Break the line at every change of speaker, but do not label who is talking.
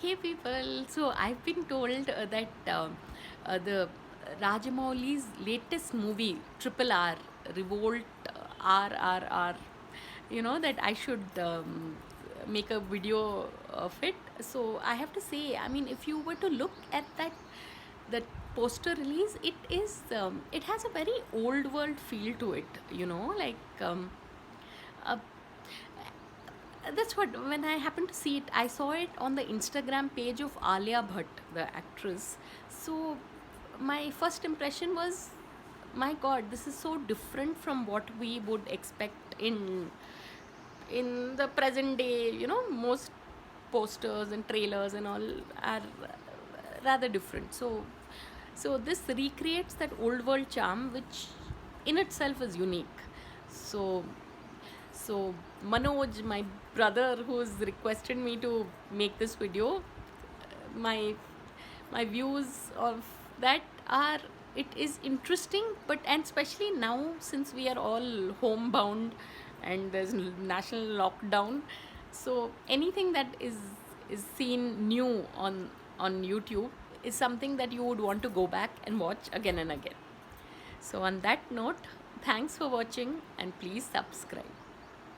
Hey people, so I've been told that the Rajamouli's latest movie, Triple R, Revolt, RRR, that I should make a video of it. So I have to say, I mean, if you were to look at that poster release, it has a very old world feel to it, uh, that's what, when I happened to see it, I saw it on the Instagram page of Alia Bhatt, the actress. So my first impression was, my god, this is so different from what we would expect in the present day. Most posters and trailers and all are rather different. So this recreates that old world charm, which in itself is unique. So so Manoj, my brother, who's requested me to make this video, my my views of that are, it is interesting, but and especially now, since we are all homebound and there's national lockdown, so anything that is seen new on YouTube is something that you would want to go back and watch again and again. So on that note, thanks for watching and please subscribe.